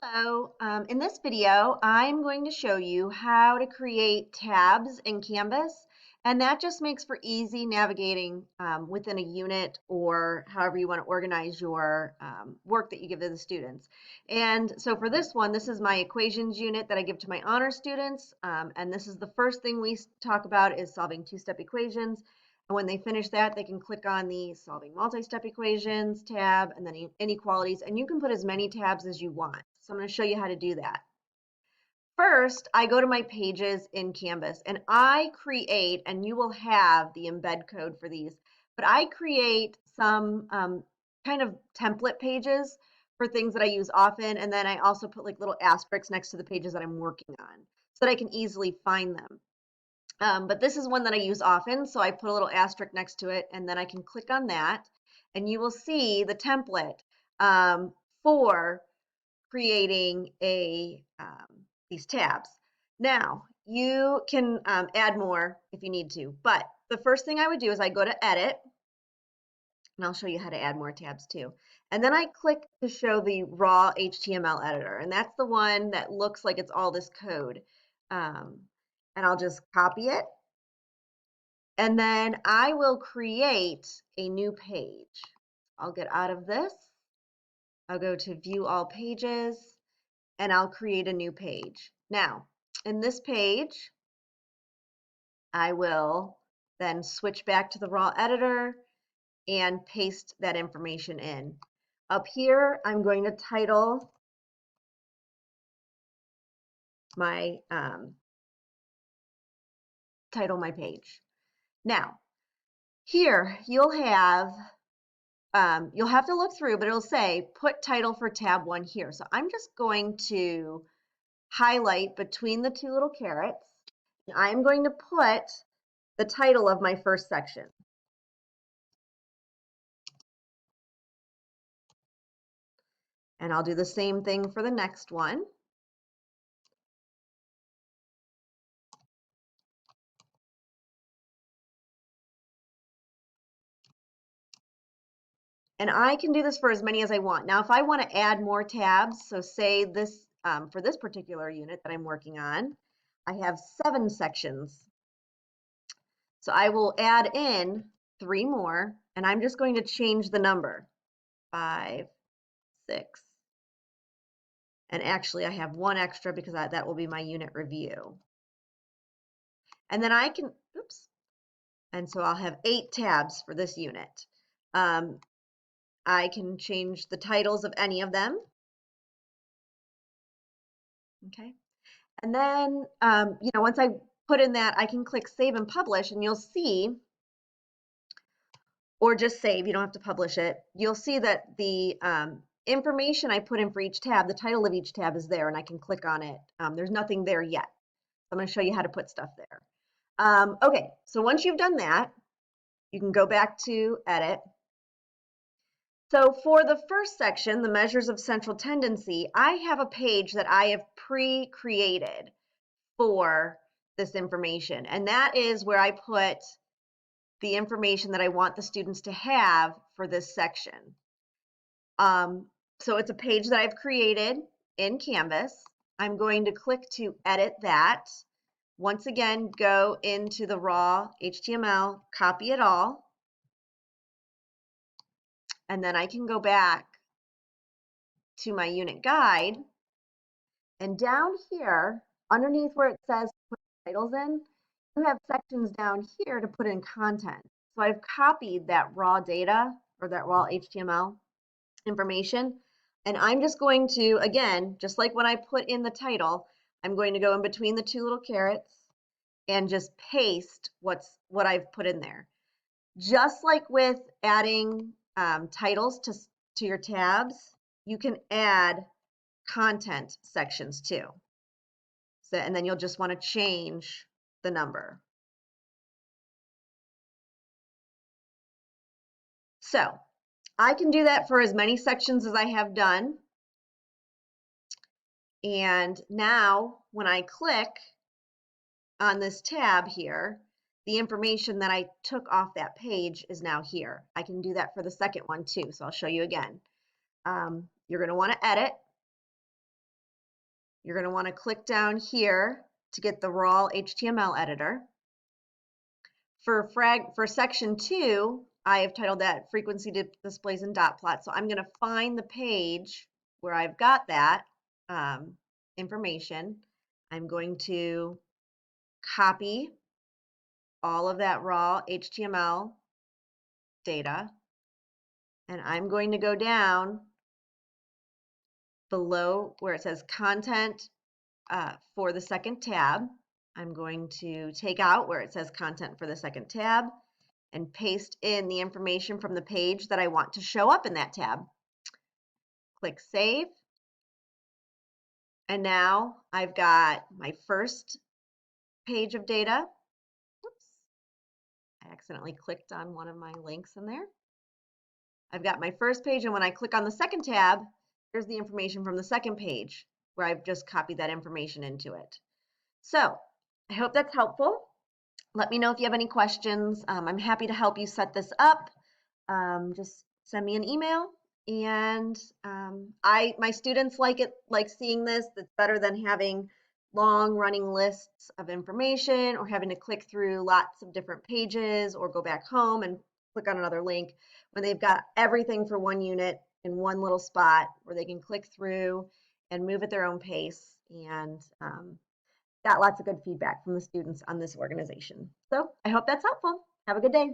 Hello, in this video, I'm going to show you how to create tabs in Canvas, and that just makes for easy navigating within a unit or however you want to organize your work that you give to the students. And so for this one, this is my equations unit that I give to my honor students, and this is the first thing we talk about is solving two-step equations. And when they finish that, they can click on the Solving Multi-Step Equations tab and then Inequalities, and you can put as many tabs as you want. So I'm going to show you how to do that. First, I go to my pages in Canvas and I create, and you will have the embed code for these, but I create some kind of template pages for things that I use often, and then I also put like little asterisks next to the pages that I'm working on so that I can easily find them. But this is one that I use often, so I put a little asterisk next to it, and then I can click on that, and you will see the template for creating these tabs. Now, you can add more if you need to, but the first thing I would do is I go to Edit, and I'll show you how to add more tabs too. And then I click to show the raw HTML editor, and that's the one that looks like it's all this code. And I'll just copy it, and then I will create a new page. I'll get out of this. I'll go to View All Pages, and I'll create a new page. Now, in this page, I will then switch back to the raw editor and paste that information in. Up here, I'm going to title my page. Now, here you'll have to look through, but it'll say put title for tab 1 here. So I'm just going to highlight between the two little carets, and I'm going to put the title of my first section. And I'll do the same thing for the next one. And I can do this for as many as I want. Now, if I want to add more tabs, so say this, for this particular unit that I'm working on, I have 7 sections. So I will add in 3 more, and I'm just going to change the number, 5, 6. And actually, I have 1 extra because that will be my unit review. And then I can, oops, and so I'll have 8 tabs for this unit. I can change the titles of any of them. Okay. And then, once I put in that, I can click Save and Publish, and you'll see, or just save, you don't have to publish it. You'll see that the information I put in for each tab, the title of each tab is there, and I can click on it. There's nothing there yet. I'm going to show you how to put stuff there. Okay, so once you've done that, you can go back to Edit. So for the first section, the measures of central tendency, I have a page that I have pre-created for this information. And that is where I put the information that I want the students to have for this section. So it's a page that I've created in Canvas. I'm going to click to edit that. Once again, go into the raw HTML, copy it all. And then I can go back to my unit guide, and down here underneath where it says put titles in, you have sections down here to put in content. So I've copied that raw data or that raw HTML information, and I'm just going to, again, just like when I put in the title, I'm going to go in between the two little carets and just paste what I've put in there. Just like with adding titles to your tabs, you can add content sections too. So, and then you'll just want to change the number. So I can do that for as many sections as I have done. And now when I click on this tab here, the information that I took off that page is now here. I can do that for the second one too, so I'll show you again. You're going to want to edit, You're going to want to click down here to get the raw HTML editor. For section 2, I have titled that frequency displays and dot plot. So I'm going to find the page where I've got that information. I'm going to copy all of that raw HTML data, and I'm going to go down below where it says content for the second tab. I'm going to take out where it says content for the second tab and paste in the information from the page that I want to show up in that tab. Click Save. And now I've got my first page of data. Oops, I accidentally clicked on one of my links in there. I've got my first page, and when I click on the second tab, there's the information from the second page where I've just copied that information into it. So I hope that's helpful. Let me know if you have any questions. I'm happy to help you set this up. Just send me an email, and my students like seeing this. That's better than having long running lists of information or having to click through lots of different pages or go back home and click on another link when they've got everything for one unit in one little spot where they can click through and move at their own pace, and got lots of good feedback from the students on this organization. So I hope that's helpful. Have a good day.